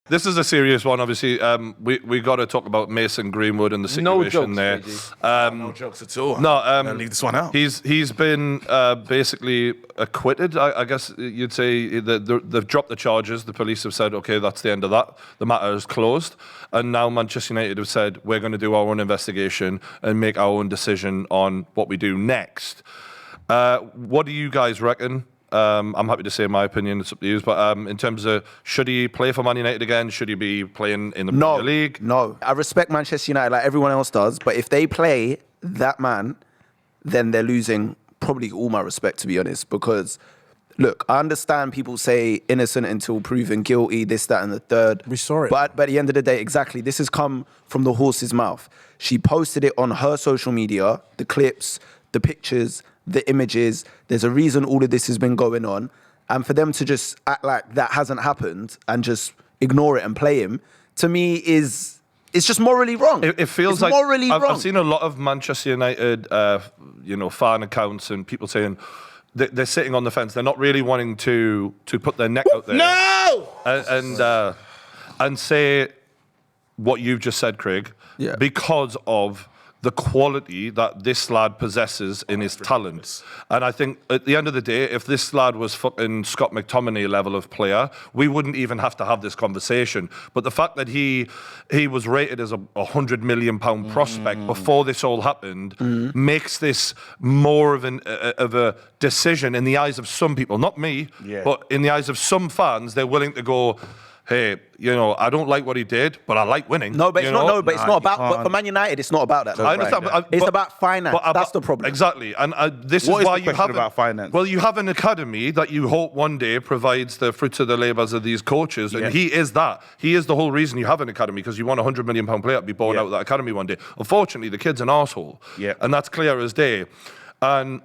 This is a serious one, obviously. We got to talk about Mason Greenwood and the situation there. No jokes at all. No, leave this one out. He's been basically acquitted. I guess you'd say they've dropped the charges. The police have said, okay, that's the end of that. The matter is closed. And now Manchester United have said, we're going to do our own investigation and make our own decision on what we do next. What do you guys reckon? I'm happy to say my opinion. It's up to you. But in terms of, should he play for Man United again? Should he be playing in the Premier League? No. I respect Manchester United like everyone else does. But if they play that man, then they're losing probably all my respect, to be honest. Because, look, I understand people say innocent until proven guilty, this, that, and the third. We saw it. But at the end of the day, exactly, this has come from the horse's mouth. She posted it on her social media, the clips, the pictures, the images. There's a reason all of this has been going on. And for them to just act like that hasn't happened and just ignore it and play him, to me it's just morally wrong. It feels it's like morally wrong. I've seen a lot of Manchester United, fan accounts and people saying they're sitting on the fence. They're not really wanting to put their neck out there. No! And say what you've just said, Craig, because of the quality that this lad possesses in his talent. And I think at the end of the day, if this lad was fucking Scott McTominay level of player, we wouldn't even have to have this conversation. But the fact that he was rated as a £100 million prospect before this all happened makes this more of a decision in the eyes of some people, not me, but in the eyes of some fans. They're willing to go, hey, I don't like what he did, but I like winning. No, but it's not. It's not about. But for Man United, it's not about that. I understand. It's about finance. That's the problem. Exactly, and this is why you have about finance. Well, you have an academy that you hope one day provides the fruits of the labours of these coaches, and he is that. He is the whole reason you have an academy, because you want a £100 million player to be born out of that academy one day. Unfortunately, the kid's an arsehole, and that's clear as day. And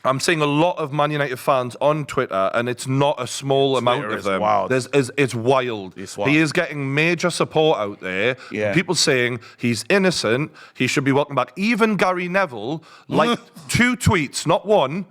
I'm seeing a lot of Man United fans on Twitter, and it's not a small amount of them. Wild. It's wild. He is getting major support out there. People saying he's innocent, he should be welcome back. Even Gary Neville, like 2 tweets, not one,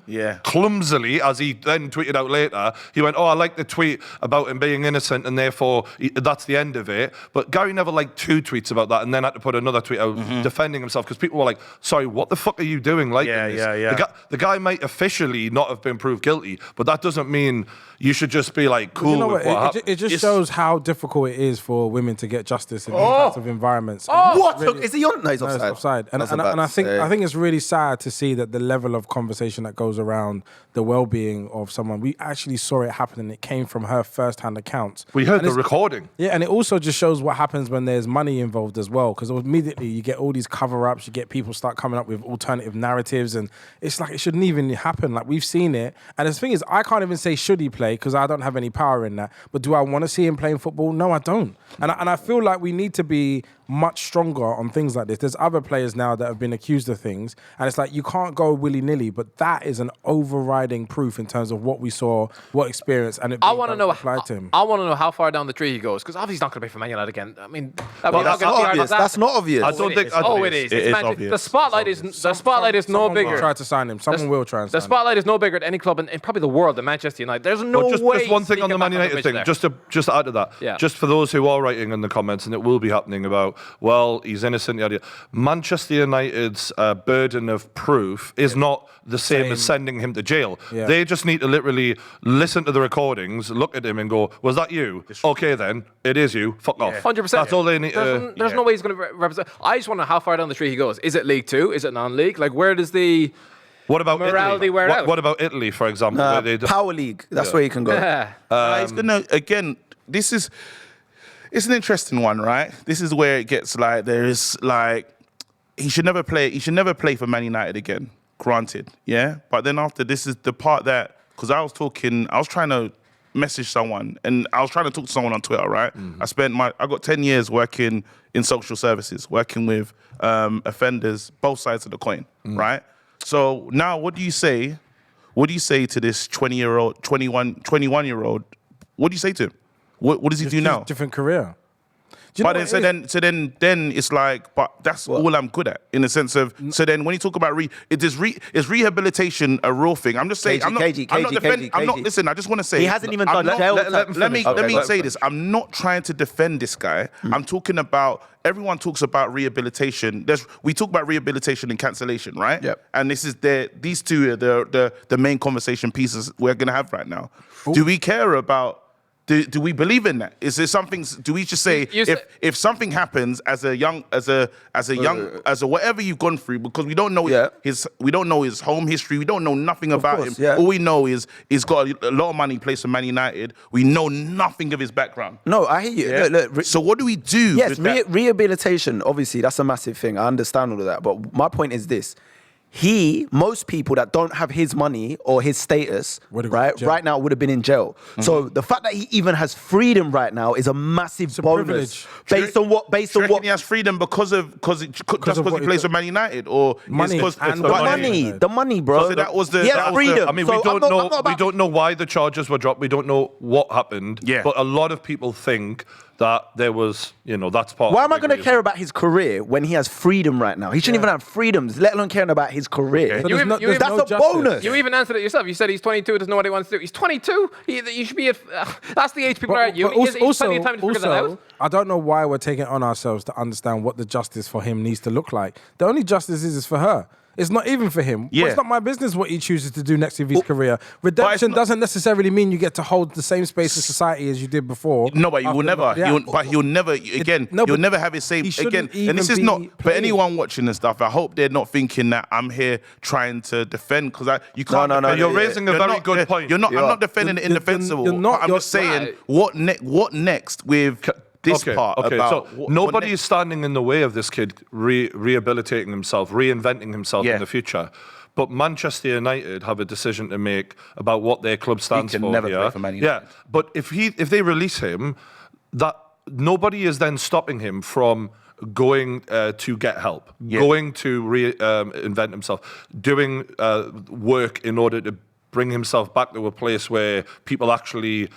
clumsily, as he then tweeted out later, he went, I like the tweet about him being innocent, and therefore that's the end of it. But Gary Neville liked 2 tweets about that, and then had to put another tweet out defending himself, because people were like, sorry, what the fuck are you doing like this? The guy might officially not have been proved guilty, but that doesn't mean you should just be like cool with what happened. It just shows how difficult it is for women to get justice in these types of environments. What? Really, is he on? No, he's offside. No, it's offside. And I think it's really sad to see that the level of conversation that goes around the well-being of someone. We actually saw it happen, and it came from her first-hand accounts. We heard the recording. Yeah, and it also just shows what happens when there's money involved as well, because immediately you get all these cover-ups, you get people start coming up with alternative narratives, and it's like it shouldn't even happen. Like, we've seen it. And the thing is, I can't even say should he play, because I don't have any power in that. But do I want to see him playing football? No, I don't. And I feel like we need to be much stronger on things like this. There's other players now that have been accused of things, and it's like you can't go willy-nilly, but that is an overriding proof in terms of what we saw, what experience, and it I want to know applied to him. I want to know how far down the tree he goes, because obviously he's not going to play for Man United again. I mean, that's not obvious. That's not obvious. I don't think. It is. It's obvious. The spotlight is no bigger. Try to sign him. Someone will try and sign him. The spotlight is no bigger at any club in probably the world than Manchester United. There's no way. Just one thing on the Man United thing, just to add to that. Just for those who are writing in the comments, and it will be happening about, well, he's innocent. Manchester United's burden of proof is not the same as sending him to jail. They just need to literally listen to the recordings, look at him, and go, "Was that you? Okay, then it is you. Fuck off." 100%. That's all they need. There's no way he's going to represent. I just want to know how far down the tree he goes. Is it League Two? Is it non-league? Like, where does the What about morality Italy? wear out? What about Italy, for example? Where they Power League. That's where you can go. It's gonna again. It's an interesting one, right? This is where it gets like he should never play. He should never play for Man United again. Granted, But then after, this is the part that, because I was trying to message someone, and I was trying to talk to someone on Twitter, right? I got 10 years working in social services, working with offenders, both sides of the coin, right? So now, what do you say? What do you say to this 21-year-old? What do you say to him? What does he do now? Different career. But then it's like, but that's all I'm good at in the sense of. So then when you talk about is rehabilitation a real thing? I'm just saying. I'm not defending. I'm not. Listen, I just want to say he hasn't even done jail. Let me say this. I'm not trying to defend this guy. I'm talking about. Everyone talks about rehabilitation. We talk about rehabilitation and cancellation, right? Yep. And these two are the main conversation pieces we're gonna have right now. Ooh. Do we care about? Do we believe in that? Is there something? Do we just say if something happens as a whatever you've gone through, because we don't know his home history, we don't know nothing about him. Yeah. All we know is he's got a lot of money, plays for Man United. We know nothing of his background. No, I hear you. Yeah. Look, so what do we do? Yes, rehabilitation. Obviously, that's a massive thing. I understand all of that, but my point is this. Most people that don't have his money or his status, right now would have been in jail. Mm-hmm. So the fact that he even has freedom right now is a massive bonus. Based on what he has freedom because he plays for Man United or the money, bro. So that was he has freedom. I mean, we don't know why the charges were dropped. We don't know what happened. Yeah. But a lot of people think that there was, that's part. Why am I going to care about his career when he has freedom right now? He shouldn't even have freedoms, let alone caring about his career. Okay. That's a bonus. You even answered it yourself. You said he's 22, doesn't know what he wants to do. He's 22. You should be. That's the age people are at you. He's plenty of time to figure that out. I don't know why we're taking it on ourselves to understand what the justice for him needs to look like. The only justice is for her. It's not even for him. Yeah. Well, it's not my business what he chooses to do next with his career. Redemption doesn't necessarily mean you get to hold the same space in society as you did before. No, but you will never. He'll never. He'll never have his same. Again, and this is not for anyone watching this stuff. I hope they're not thinking that I'm here trying to defend because you can't. No. You're raising a very good point. I'm not defending the indefensible. I'm just saying what next with. This part about nobody is standing in the way of this kid rehabilitating himself, reinventing himself in the future. But Manchester United have a decision to make about what their club stands for. He can never play for Man United. Yeah, but if they release him, that nobody is then stopping him from going to get help, going to reinvent himself, doing work in order to bring himself back to a place where people actually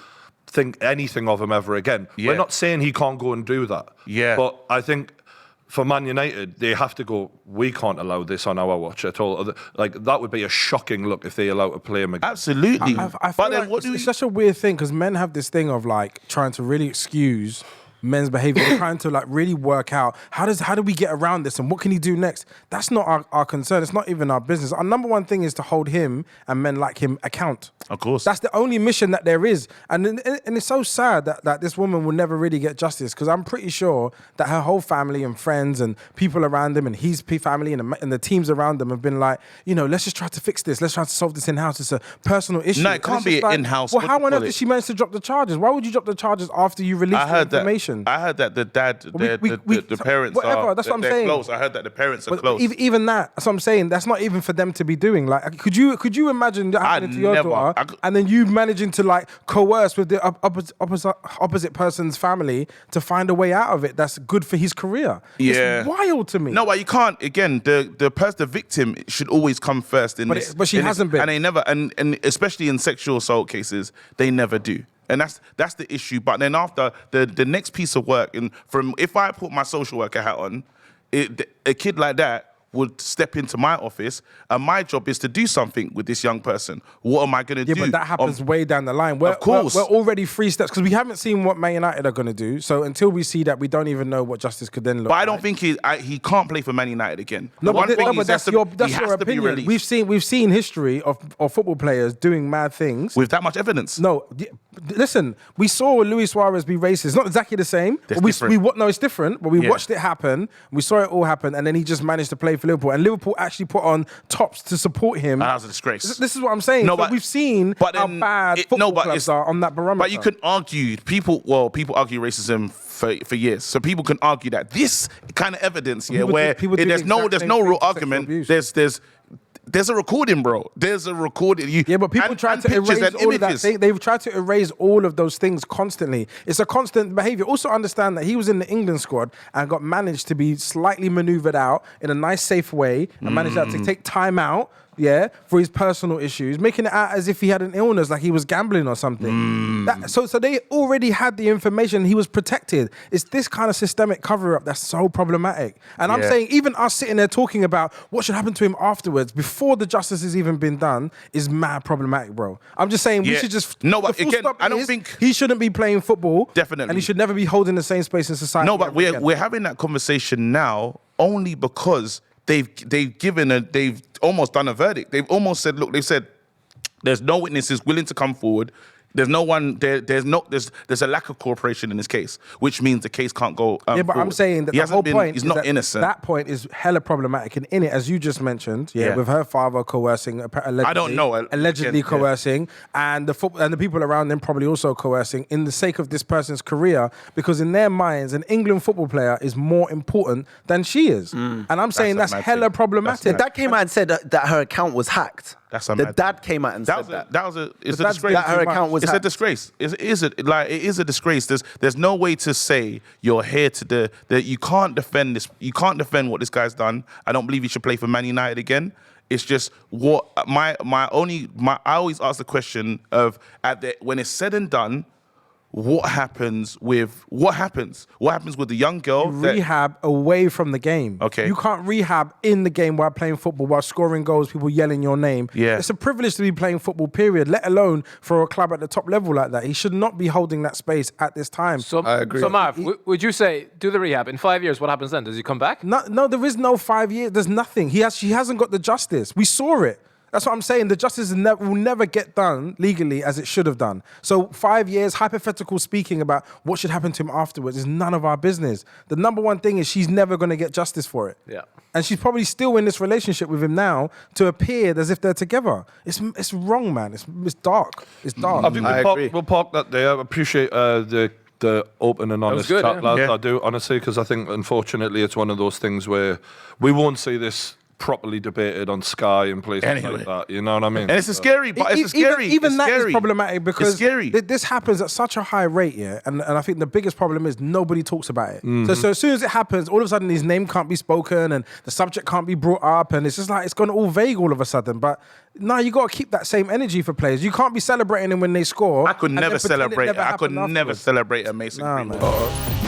think anything of him ever again. We're not saying he can't go and do that. Yeah. But I think for Man United, they have to go, we can't allow this on our watch at all. Like, that would be a shocking look if they allow to play him again. Absolutely. I feel like it's such a weird thing because men have this thing of like trying to really excuse men's behavior. They're trying to like really work out how do we get around this and what can he do next? That's not our concern. It's not even our business. Our number one thing is to hold him and men like him account. Of course. That's the only mission that there is. And it's so sad that this woman will never really get justice because I'm pretty sure that her whole family and friends and people around him and his family and the teams around them have been like, let's just try to fix this. Let's try to solve this in-house. It's a personal issue. No, it can't be in-house. Well, how on earth did she manage to drop the charges? Why would you drop the charges after you released the information? I heard that the dad, the parents are... That's what I'm saying. Close. I heard that the parents are close. Even that, that's what I'm saying. That's not even for them to be doing. Like, could you imagine that happening to your daughter and then you managing to like coerce with the opposite person's family to find a way out of it that's good for his career? Yeah. It's wild to me. No, but you can't. Again, the victim should always come first in this. But she hasn't been. And they never, and especially in sexual assault cases, they never do. And that's the issue. But then after the next piece of work, and if I put my social worker hat on, a kid like that would step into my office, and my job is to do something with this young person. What am I going to do? Yeah, but that happens way down the line. Of course. We're already 3 steps, because we haven't seen what Man United are going to do. So until we see that, we don't even know what justice could then look like. But I don't think he can't play for Man United again. That's your opinion. We've seen history of football players doing mad things. With that much evidence. No, listen, we saw Luis Suarez be racist. Not exactly the same. No, it's different. But we watched it happen. We saw it all happen. And then he just managed to play for Liverpool. And Liverpool actually put on tops to support him. That was a disgrace. This is what I'm saying. No, so we've seen how bad football clubs are on that barometer. But you can argue, people argue racism for years. So people can argue that this kind of evidence here, where there's no real argument. There's a recording, bro. There's a recording. But people try to erase all of that. They've tried to erase all of those things constantly. It's a constant behavior. Also understand that he was in the England squad and got managed to be slightly maneuvered out in a nice, safe way and managed to take time out yeah, for his personal issues, making it out as if he had an illness, like he was gambling or something. So they already had the information. He was protected. It's this kind of systemic cover-up that's so problematic. And I'm saying even us sitting there talking about what should happen to him afterwards, before the justice has even been done, is mad problematic, bro. I'm just saying we should just... No, but again, I don't think... He shouldn't be playing football. Definitely. And he should never be holding the same space in society. No, but we're having that conversation now only because they've almost done a verdict. They've almost said, look, they've said there's no witnesses willing to come forward. There's no one. There's a lack of cooperation in this case, which means the case can't go. But forward. I'm saying that the whole point he's is not that innocent. That point is hella problematic, and in it, as you just mentioned, with her father coercing, allegedly, I don't know, allegedly coercing, and the people around them probably also coercing in the sake of this person's career, because in their minds, an England football player is more important than she is, and I'm saying that's hella problematic. The dad came out and said that her account was hacked. The dad came out and said that. It's a disgrace. That her account was hacked. A disgrace. It is a disgrace. There's no way to say you're here to that you can't defend this. You can't defend what this guy's done. I don't believe he should play for Man United again. It's just what I always ask the question of when it's said and done, what happens with the young girl? Rehab away from the game. Okay. You can't rehab in the game while playing football, while scoring goals, people yelling your name. Yeah. It's a privilege to be playing football, period, let alone for a club at the top level like that. He should not be holding that space at this time. So, I agree. So Marv, would you say, do the rehab, in 5 years, what happens then? Does he come back? No, there is no 5 years. There's nothing. She hasn't got the justice. We saw it. That's what I'm saying. The justice will never get done legally as it should have done. So 5 years, hypothetical speaking about what should happen to him afterwards is none of our business. The number one thing is she's never going to get justice for it. Yeah. And she's probably still in this relationship with him now to appear as if they're together. It's wrong, man. It's dark. It's dark. I think we'll park that there. I appreciate the open and honest chat, lads. I do, honestly, because I think, unfortunately, it's one of those things where we won't see this properly debated on Sky and places like that. You know what I mean? And it's scary, but it's scary. Even that scary. is problematic because it's scary. This happens at such a high rate, and I think the biggest problem is nobody talks about it. So as soon as it happens, all of a sudden his name can't be spoken and the subject can't be brought up, and it's just like it's gone all vague all of a sudden. But no, you got to keep that same energy for players. You can't be celebrating them when they score. I could never celebrate. I could never celebrate a Mason Greenwood.